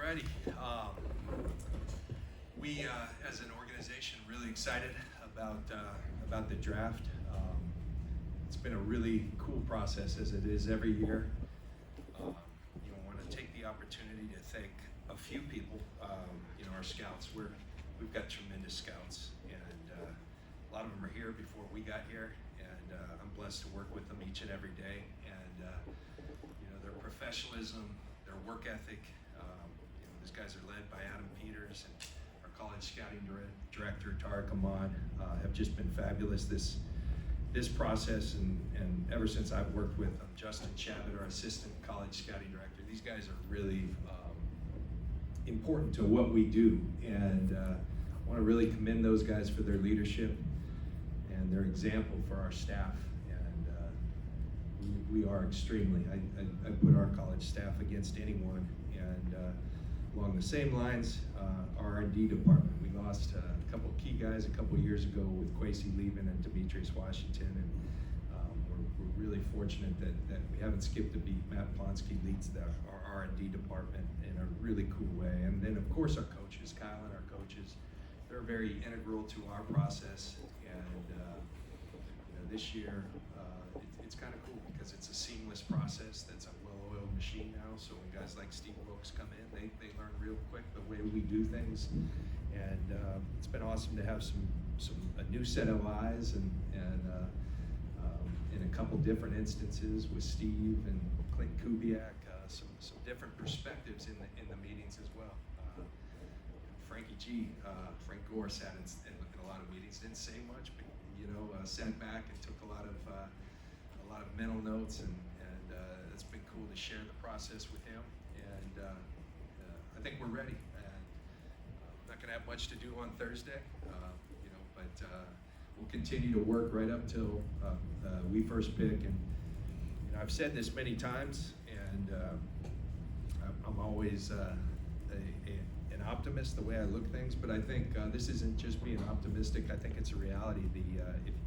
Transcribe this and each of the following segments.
Alrighty. We, as an organization, really excited about the draft. It's been a really cool process, as it is every year. Want to take the opportunity to thank a few people. Our scouts. We've got tremendous scouts, and a lot of them are here before we got here, and I'm blessed to work with them each and every day. And their professionalism, their work ethic. These guys are led by Adam Peters, and our college scouting director Tariq Ahmad have just been fabulous this process, and ever since I've worked with them. Justin Chabot, our assistant college scouting director. These guys are really important to what we do, and I want to really commend those guys for their leadership and their example for our staff. And we are extremely, I put our college staff against anyone. And along the same lines, our R&D department, we lost a couple of key guys a couple of years ago with Kwesi leaving and Demetrius Washington, and we're really fortunate that we haven't skipped a beat. Matt Ponsky leads our R&D department in a really cool way. And then of course our coaches, Kyle and our coaches, they're very integral to our process. And this year, it's kind of cool because it's a seamless process that's a well-oiled machine now. So when guys like Steve Wilkes come in, they learn real quick the way we do things. And it's been awesome to have a new set of eyes, and in a couple different instances with Steve and Clint Kubiak, some different perspectives in the meetings as well. Frankie G, Frank Gore sat in a lot of meetings, didn't say much, but sat back and took a lot of mental notes, and it's been cool to share the process with him. And I think we're ready. And I'm not going to have much to do on Thursday, but we'll continue to work right up till we first pick. And I've said this many times, and I'm always an optimist the way I look things, but I think this isn't just being optimistic. I think it's a reality.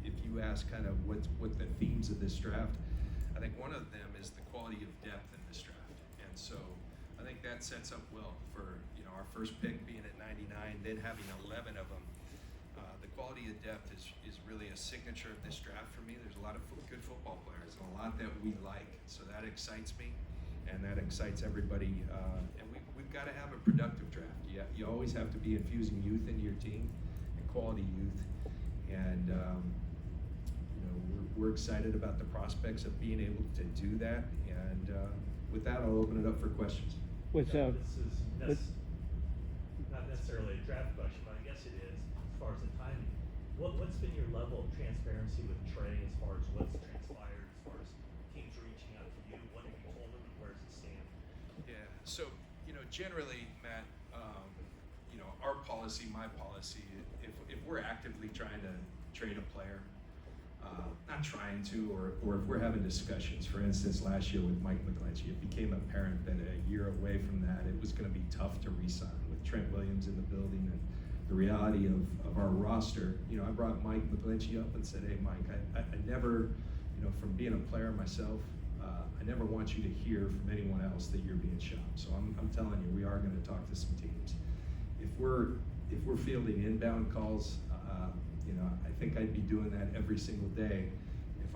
If you ask kind of what the themes of this draft, I think one of them is the quality of depth in this draft. And so I think that sets up well for our first pick being at 99, then having 11 of them. The quality of depth is really a signature of this draft for me. There's a lot of good football players and a lot that we like, so that excites me, and that excites everybody. And we've got to have a productive draft. You always have to be infusing youth into your team, and quality youth. And we're excited about the prospects of being able to do that. And with that, I'll open it up for questions. This is not necessarily a draft question, but I guess it is as far as the timing. What's been your level of transparency with Trey as far as what's transpired, as far as teams reaching out to you? What have you told them, and where does it stand? Yeah, so generally, Matt, our policy, my policy, if we're actively trying to trade a player, not trying to, or if we're having discussions, for instance, last year with Mike McGlinchey, it became apparent that a year away from that, it was going to be tough to re-sign with Trent Williams in the building and the reality of our roster. I brought Mike McGlinchey up and said, hey, Mike, I never, from being a player myself, I never want you to hear from anyone else that you're being shopped. So I'm telling you, we are going to talk to some teams. If we're fielding inbound calls, I think I'd be doing that every single day if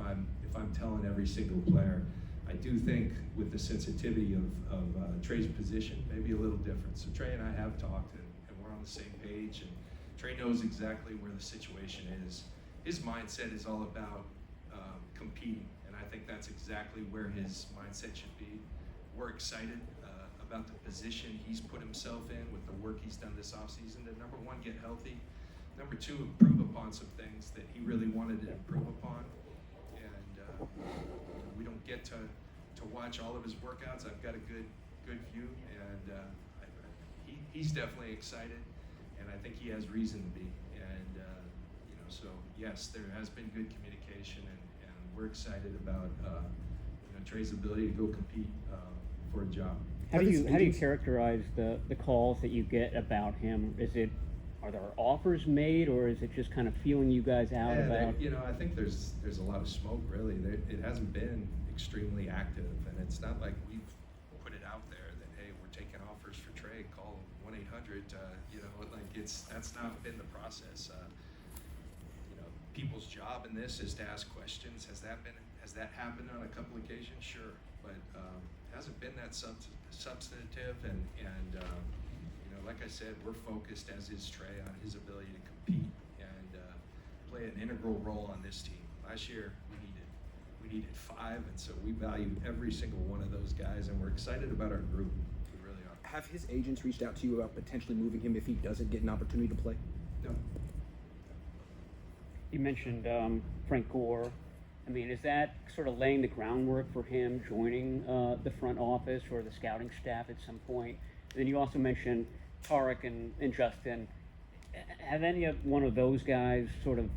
I'm telling every single player. I do think with the sensitivity of Trey's position, maybe a little different. So Trey and I have talked, and we're on the same page, and Trey knows exactly where the situation is. His mindset is all about competing, and I think that's exactly where his mindset should be. We're excited about the position he's put himself in with the work he's done this offseason to, number one, get healthy, number two, improve upon some things that he really wanted to improve upon. And we don't get to watch all of his workouts. I've got a good view, and he's definitely excited, and I think he has reason to be. And so yes, there has been good communication, and we're excited about Trey's ability to go compete for a job. How do you characterize the calls that you get about him? Are there offers made, or is it just kind of feeling you guys out about? I think there's a lot of smoke, really. It hasn't been extremely active, and it's not like we've put it out there that, hey, we're taking offers for Trey. Trey, call 1-800. That's not been the process. People's job in this is to ask questions. Has that happened on a couple occasions? Sure, but hasn't been that substantive. And like I said, we're focused, as is Trey, on his ability to compete and play an integral role on this team. Last year we needed 5, and so we value every single one of those guys, and we're excited about our group. We really are. Have his agents reached out to you about potentially moving him if he doesn't get an opportunity to play? No. You mentioned Frank Gore. I mean, is that sort of laying the groundwork for him joining the front office or the scouting staff at some point? And then you also mentioned Tarek and Justin. Have any of one of those guys sort of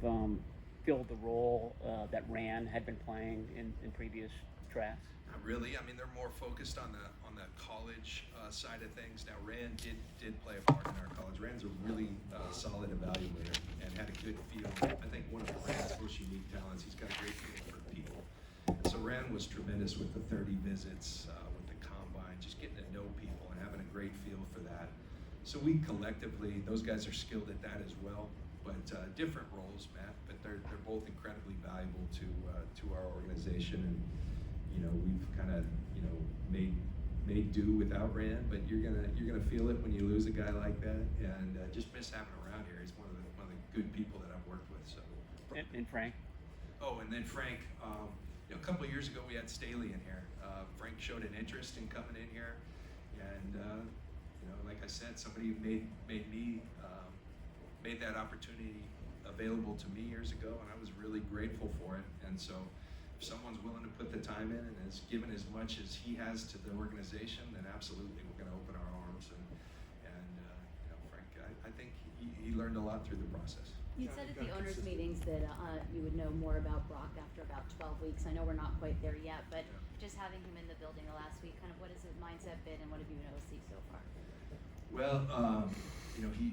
filled the role that Rand had been playing in previous drafts? Not really. I mean, they're more focused on the college side of things. Now, Rand did play a part in our college. Rand's a really solid evaluator and had a good feel. I think one of Rand's most unique talents, he's got a great feel for people. And so Rand was tremendous with the 30 visits, with the combine, just getting to know people and having a great feel for that. So we collectively, those guys are skilled at that as well, but different roles, Matt. But they're both incredibly valuable to our organization, and we've kind of made do without Rand. But you're gonna feel it when you lose a guy like that, and just miss having him around here. He's one of the good people that I've worked with. So. And Frank. Oh, and then Frank. A couple of years ago we had Staley in here. Frank showed an interest in coming in here, and like I said, somebody made that opportunity available to me years ago, and I was really grateful for it. And so, if someone's willing to put the time in and has given as much as he has to the organization, then absolutely we're going to open our arms. And Frank, I think he learned a lot through the process. You said at the owners' meetings that you would know more about Brock after about 12 weeks. I know we're not quite there yet, but just having him in the building the last week, kind of what has his mindset been, and what have you noticed so far? Well, he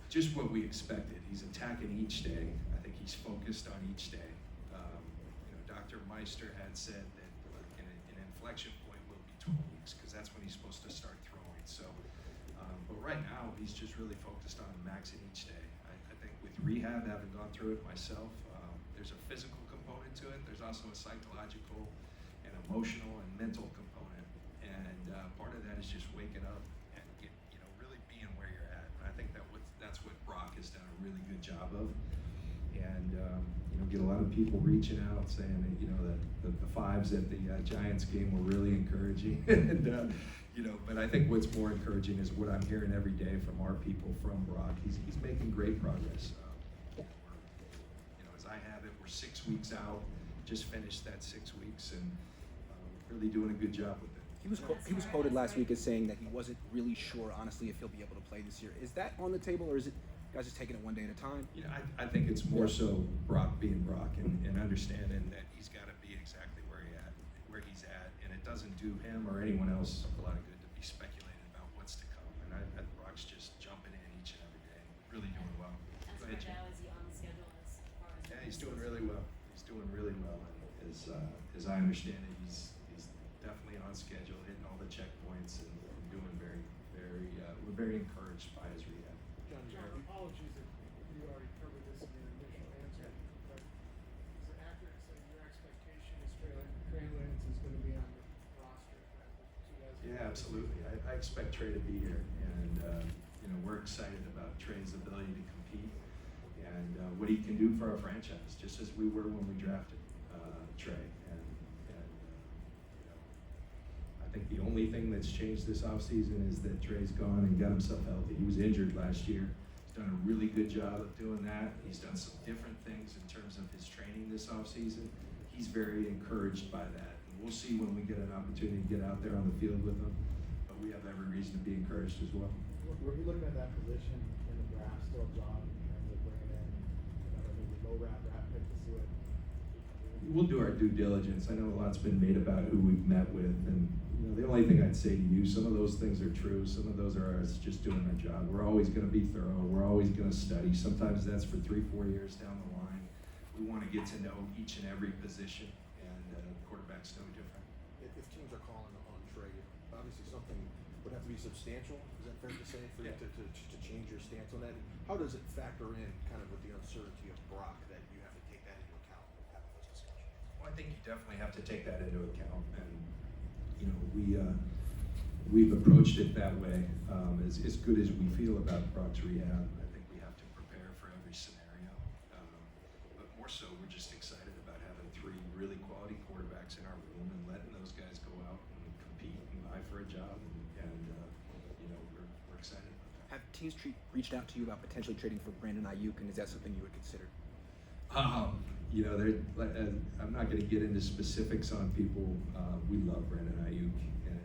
just what we expected. He's attacking each day. I think he's focused on each day. Dr. Meister had said that an inflection point will be 12 weeks because that's when he's supposed to start throwing. So, but right now he's just really focused on maxing each day. I think with rehab, having gone through it myself, there's a physical component to it. There's also a psychological and emotional and mental component. And part of that is just waking up and really being where you're at. And I think that's what Brock has done a really good job of. And get a lot of people reaching out saying that the fives at the Giants game were really encouraging. And but I think what's more encouraging is what I'm hearing every day from our people from Brock. He's making great progress. As I have it, we're 6 weeks out. Just finished that 6 weeks, and really doing a good job with it. He was quoted last week as saying that he wasn't really sure, honestly, if he'll be able to play this year. Is that on the table, or is it guys just taking it one day at a time? I think it's more so Brock being Brock and understanding that he's got to be exactly where he's at, and it doesn't do him or anyone else a lot of good to be speculating about what's to come. And Brock's just jumping in each and every day, really doing well. As Go for ahead, Jim. now, is he on schedule as far as? Yeah, he's doing really well. He's doing really well, and as I understand it, he's definitely on schedule, hitting all the checkpoints, and doing very, very. We're very encouraged by his rehab. John, apologies if you already covered this in your initial answer, but is it accurate to say your expectation is Trey Lance is going to be on the roster for 2000? Yeah, absolutely. I expect Trey to be here, and we're excited about Trey's ability to compete and what he can do for our franchise, just as we were when we drafted Trey. And I think the only thing that's changed this offseason is that Trey's gone and got himself healthy. He was injured last year. He's done a really good job of doing that. He's done some different things in terms of his training this offseason. He's very encouraged by that. And we'll see when we get an opportunity to get out there on the field with him. But we have every reason to be encouraged as well. Were you looking at that position in the draft still, John, in terms of bringing in maybe low draft pick to see what? We'll do our due diligence. I know a lot's been made about who we've met with, and the only thing I'd say to you, some of those things are true. Some of those are us just doing our job. We're always going to be thorough. We're always going to study. Sometimes that's for 3-4 years down the line. We want to get to know each and every position, and quarterback's no different. If teams are calling on Trey, obviously something would have to be substantial. Is that fair to say for Yeah. you to change your stance on that? How does it factor in kind of with the uncertainty of Brock that you have to take that into account when having those discussions? Well, I think you definitely have to take that into account, and you know, we've approached it that way. As good as we feel about Brock's rehab, I think we have to prepare for every scenario. But more so, we're just excited about having 3 really quality quarterbacks in our room and letting those guys go out and compete and vie for a job, and you know, we're excited about that. Have teams reached out to you about potentially trading for Brandon Aiyuk, and is that something you would consider? You know, I'm not going to get into specifics on people. We love Brandon Aiyuk, and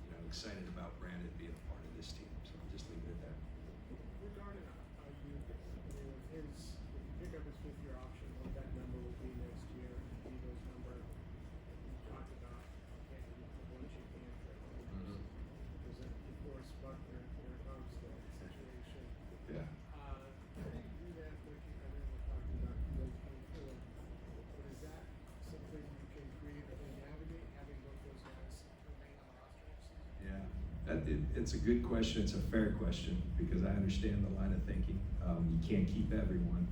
you know, excited about Brandon being a part of this team. So I'll just leave it at that. Regarding Aiyuk, if you pick up his 5th-year option, what that number will be next year, Debo's number. You talked about what you can trade. Because of course, Buckner, here comes the situation. Yeah. How do you do that? Looking, I know we're talking about Loki and Phillip, but is that something you can creatively navigate, having both those guys remain on the roster next season? Yeah, it's a good question. It's a fair question because I understand the line of thinking. You can't keep everyone.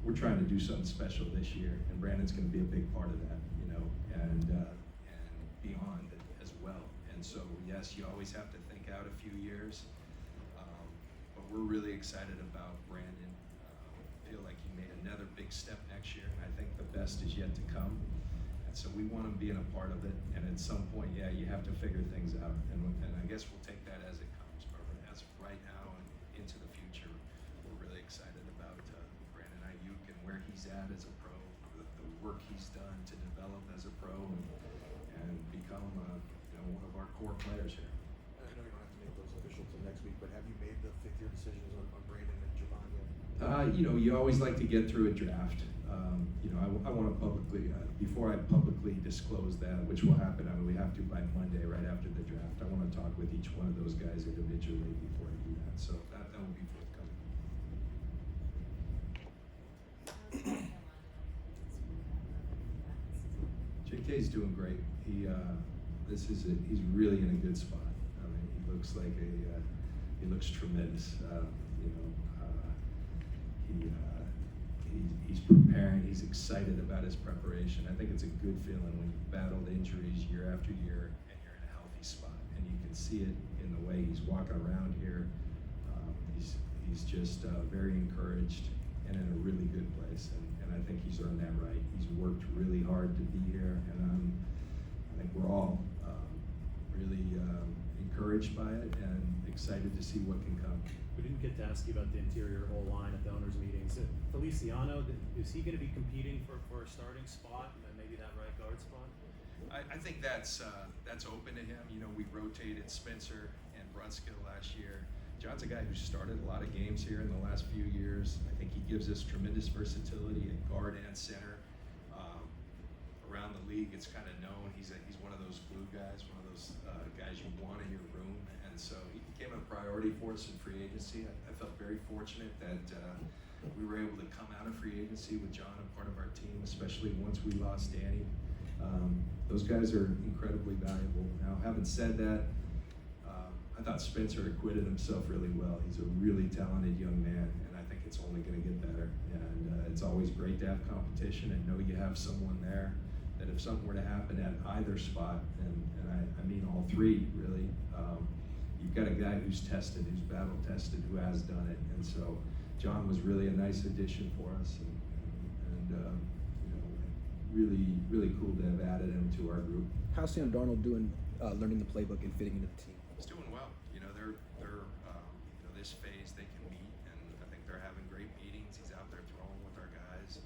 We're trying to do something special this year, and Brandon's going to be a big part of that, you know, and beyond as well. And so, yes, you always have to think out a few years, but we're really excited about Brandon. Feel like he made another big step next year, and I think the best is yet to come. And so we want him being a part of it, and at some point, yeah, you have to figure things out, and I guess we'll take that as it comes. But as of right now and into the future, we're really excited about Brandon Aiyuk and where he's at as a pro, the work he's done to develop as a pro, and become you know, one of our core players here. I know you don't have to make those official till next week, but have you made the 5th-year decisions on Brandon and Javon yet? You know, you always like to get through a draft. You know, I want to publicly, before I publicly disclose that, which will happen, I mean, we have to by Monday, right after the draft. I want to talk with each one of those guys individually before I do that. So that will be forthcoming. JK's doing great. He's really in a good spot. I mean, he looks like he looks tremendous. You know, he's preparing. He's excited about his preparation. I think it's a good feeling when you've battled injuries year after year and you're in a healthy spot, and you can see it in the way he's walking around here. He's just very encouraged and in a really good place, and I think he's earned that right. He's worked really hard to be here, and I think we're all really encouraged by it and excited to see what can come. We didn't get to ask you about the interior O-line at the owners' meetings. Feliciano, is he going to be competing for a starting spot and maybe that right guard spot? I think that's open to him. You know, we rotated Spencer and Brunskill last year. John's a guy who started a lot of games here in the last few years. I think he gives us tremendous versatility at guard and center. Around the league, it's kind of known he's one of those glue guys, one of those guys you want in your room, and so he became a priority for us in free agency. I felt very fortunate that we were able to come out of free agency with John a part of our team, especially once we lost Danny. Those guys are incredibly valuable. Now, having said that, I thought Spencer acquitted himself really well. He's a really talented young man, and I think it's only going to get better. And it's always great to have competition and know you have someone there that if something were to happen at either spot, and I mean all 3 really, you've got a guy who's tested, who's battle tested, who has done it. And so John was really a nice addition for us, and you know, really cool to have added him to our group. How's Sam Darnold doing learning the playbook and fitting into the team? He's doing well. You know, they're you know, this phase they can meet, and I think they're having great meetings. He's out there throwing with our guys,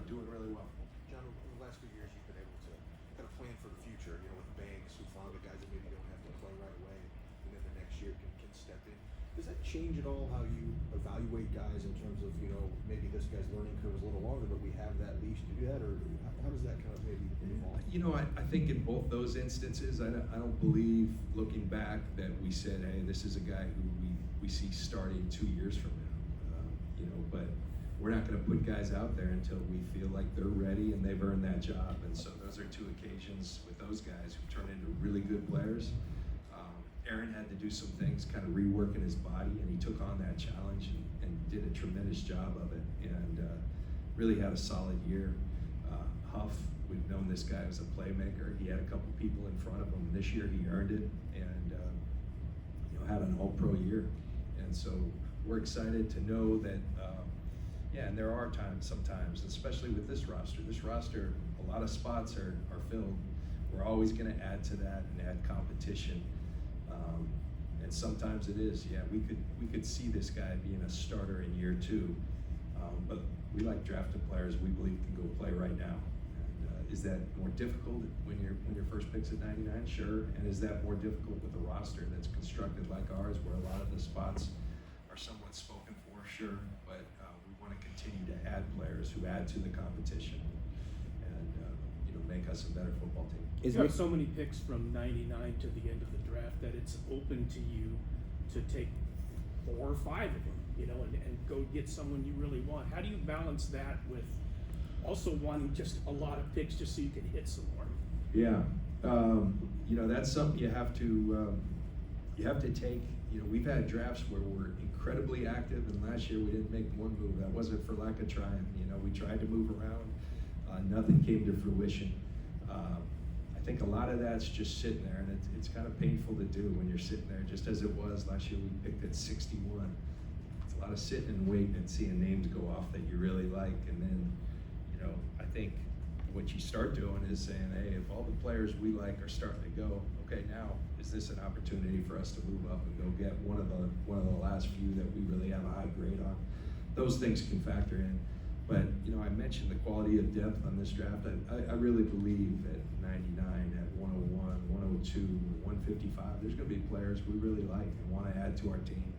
doing really well. John, over the last few years, you've been able to kind of plan for the future, you know, with Banks, Hufanga, guys that maybe don't have to play right away, and then the next year can step in. Does that change at all how you evaluate guys in terms of, you know, maybe this guy's learning curve is a little longer, but we have that leash to do that, or how does that kind of maybe evolve? You know, I think in both those instances, I don't believe, looking back, that we said, hey, this is a guy who we see starting 2 years from now. You know, but we're not going to put guys out there until we feel like they're ready and they've earned that job. And so those are two occasions with those guys who turned into really good players. Aaron had to do some things, kind of reworking his body, and he took on that challenge and did a tremendous job of it, and really had a solid year. Huff, we've known this guy was a playmaker. He had a couple people in front of him. This year he earned it, and had an all-pro year. And so we're excited to know that, and there are sometimes, especially with this roster, a lot of spots are filled. We're always gonna add to that and add competition. And sometimes it is, we could see this guy being a starter in year 2, but we like drafted players we believe can go play right now. And is that more difficult when your first pick's at 99? Sure. And is that more difficult with a roster that's constructed like ours, where a lot of the spots are somewhat spoken for? Sure. But we want to continue to add players who add to the competition and make us a better football team. You have so many picks from 99 to the end of the draft that it's open to you to take 4 or 5 of them, and go get someone you really want. How do you balance that with also wanting just a lot of picks just so you can hit some more? Yeah, that's something you have to take. We've had drafts where we're incredibly active, and last year we didn't make one move. That wasn't for lack of trying. We tried to move around, nothing came to fruition. I think a lot of that's just sitting there, and it's kind of painful to do when you're sitting there, just as it was last year. We picked at 61. It's a lot of sitting and waiting and seeing names go off that you really like, and then, I think what you start doing is saying, hey, if all the players we like are starting to go, okay, now is this an opportunity for us to move up and go get one of the last few that we really have a high grade on? Those things can factor in. But, I mentioned the quality of depth on this draft. I really believe at 99, at 101, 102, 155, there's going to be players we really like and want to add to our team.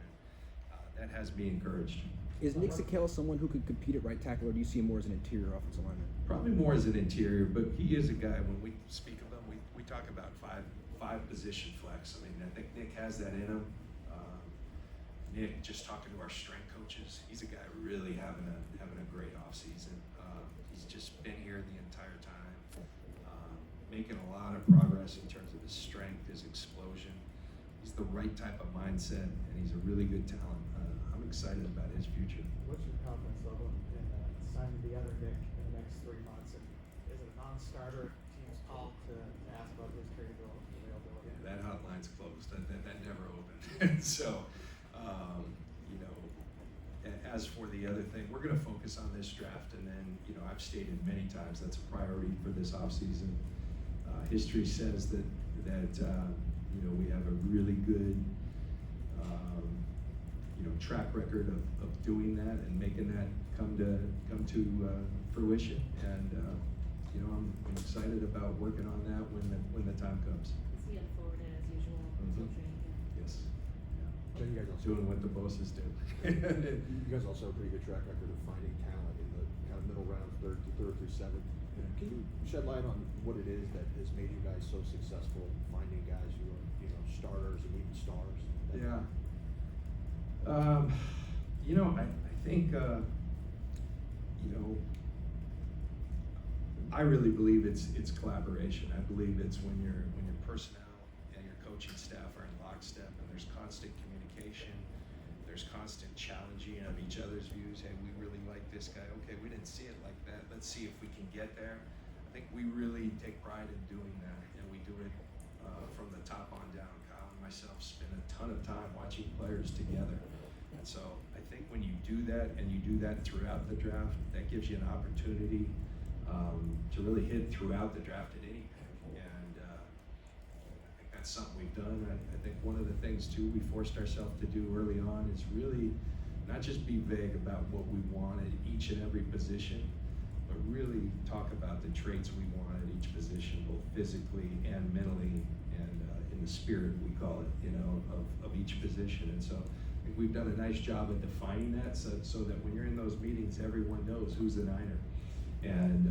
That has me encouraged. Is Nick Sikel someone who could compete at right tackle, or do you see him more as an interior offensive lineman? Probably more as an interior, but he is a guy, when we speak of him, we talk about five position flex. I mean, I think Nick has that in him. Nick, just talking to our strength coaches, he's a guy really having a great offseason. He's just been here the entire time, making a lot of progress in terms of his strength, his explosion. He's the right type of mindset, and he's a really good talent. I'm excited about his future. What's your confidence level in signing the other Nick in the next 3 months? And is it a non-starter team's call to ask about his trade availability? Yeah, that hotline's closed. That never opened. So, as for the other thing, we're going to focus on this draft, and then, I've stated many times that's a priority for this offseason. History says that we have a really good track record of doing that and making that come to fruition, and I'm excited about working on that when the time comes. Is he in Florida as usual? Mhm. Training camp? Yes. John, you guys also Doing what the bosses do. you guys also have a pretty good track record of finding talent in the kind of middle rounds, third through 7th. Can you shed light on what it is that has made you guys so successful finding guys who are, starters and even stars? Yeah. I think, I really believe it's collaboration. I believe it's when your personnel and your coaching staff are in lockstep, and there's constant communication, there's constant challenging of each other's views. Hey, we really like this guy. Okay, we didn't see it like that. Let's see if we can get there. I think we really take pride in doing that, and we do it from the top on down. Kyle and myself spend a ton of time watching players together. And so I think when you do that, and you do that throughout the draft, that gives you an opportunity to really hit throughout the draft at any pick. And I think that's something we've done. I think one of the things too we forced ourselves to do early on is really not just be vague about what we want at each and every position, but really talk about the traits we want at each position, both physically and mentally, and in the spirit, we call it, of each position. And so I think we've done a nice job of defining that, so that when you're in those meetings, everyone knows who's the Niner. And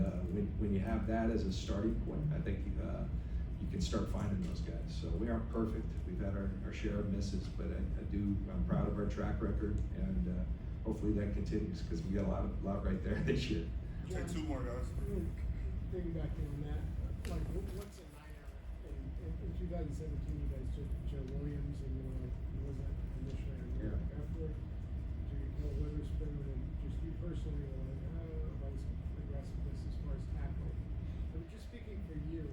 when you have that as a starting point, I think you can start finding those guys. So we aren't perfect. We've had our share of misses, but I'm proud of our track record, and hopefully that continues because we got a lot right there this year. John, Take two more, guys. Piggybacking on that, like, what's a niner? In 2017, you guys took Joe Williams, and you were like, he wasn't initially on your Yeah. afterward. So you know Witherspoon, and just you personally were like, about his aggressiveness as far as tackling. But just speaking for you,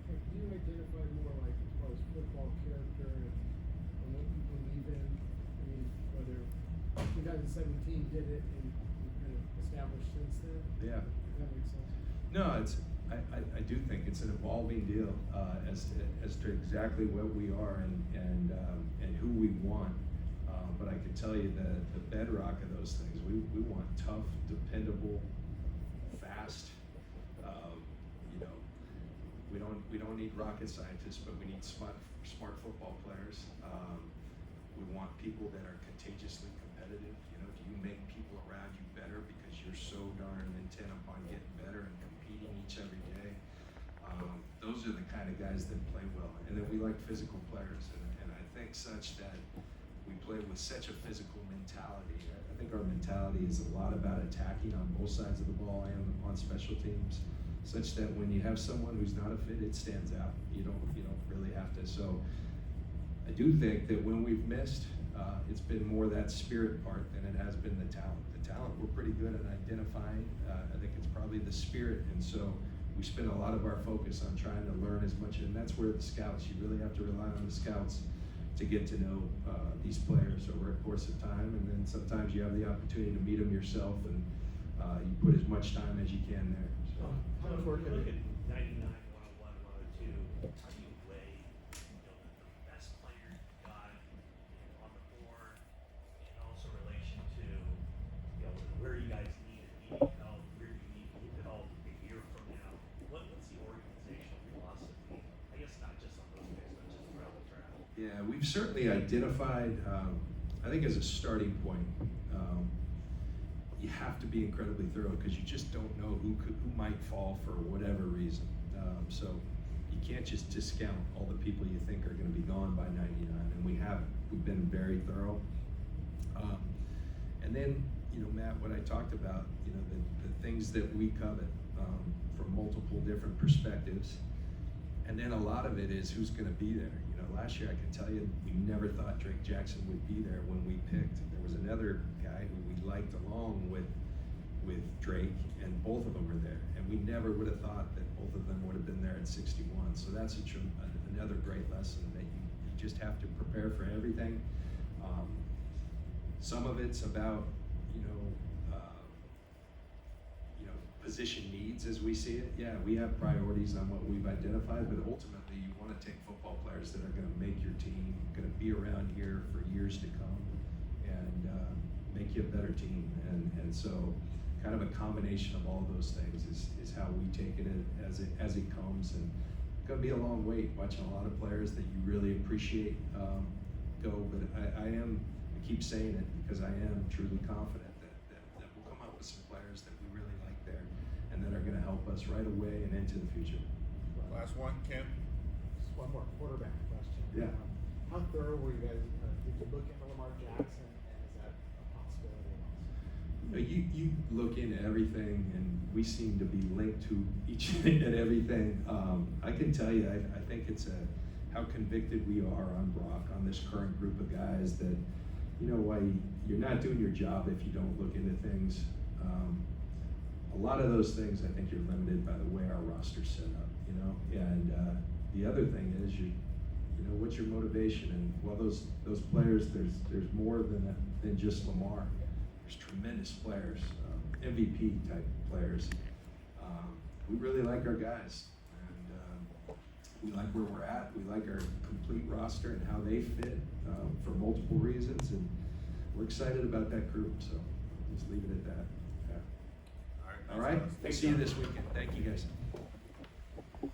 like, do you identify more like as far as football character and what you believe in? I mean, whether 2017 did it and you kind of established since then? Yeah. If that makes sense. No, I do think it's an evolving deal as to exactly what we are and who we want. But I can tell you the bedrock of those things, we want tough, dependable, fast. You know, we don't need rocket scientists, but we need smart football players. We want people that are contagiously competitive. You know, do you make people around you better because you're so darn intent upon getting better and competing each every day? Those are the kind of guys that play well. And then we like physical players. And I think such that we play with such a physical mentality. I think our mentality is a lot about attacking on both sides of the ball and on special teams, such that when you have someone who's not a fit, it stands out. You don't really have to. So I do think that when we've missed, it's been more that spirit part than it has been the talent. The talent we're pretty good at identifying. I think it's probably the spirit, and so we spend a lot of our focus on trying to learn as much, and that's where the scouts, you really have to rely on the scouts to get to know these players over a course of time, and then sometimes you have the opportunity to meet them yourself, and you put as much time as you can there. So. How much work look at 99, 101, 102, how do you weigh, the best player you got on the board, and also relation to, where you guys need immediate help, where you need help a year from now? What's the organizational philosophy? I guess not just on those guys, but just throughout the draft. Yeah, we've certainly identified, I think as a starting point, you have to be incredibly thorough because you just don't know who might fall for whatever reason. So you can't just discount all the people you think are going to be gone by 99, and we haven't. We've been very thorough. And then, Matt, what I talked about, the things that we covet from multiple different perspectives. And then a lot of it is who's going to be there. Last year I can tell you we never thought Drake Jackson would be there when we picked. There was another guy who we liked along with Drake, and both of them were there. And we never would have thought that both of them would have been there at 61. So that's another great lesson that you just have to prepare for everything. Some of it's about position needs as we see it. Yeah, we have priorities on what we've identified, but ultimately you want to take football players that are going to make your team, going to be around here for years to come, and make you a better team. And so kind of a combination of all those things is how we take it as it comes. And it's going to be a long wait watching a lot of players that you really appreciate go, but I keep saying it because I am truly confident that we'll come up with some players that we really like there and that are going to help us right away and into the future. Last one, Ken. Just one more quarterback question. Yeah. How thorough were you guys? Did you look into Lamar Jackson, and is that a possibility also? You look into everything, and we seem to be linked to each and everything. I can tell you, I think it's how convicted we are on Brock, on this current group of guys, that why you're not doing your job if you don't look into things. A lot of those things, I think you're limited by the way our roster's set up, and the other thing is what's your motivation? And well, those players, there's more than just Lamar. There's tremendous players, MVP type players. We really like our guys, and we like where we're at. We like our complete roster and how they fit for multiple reasons, and we're excited about that group. So just leave it at that. Yeah. All right. All right. We'll see you this weekend. Thank you, guys.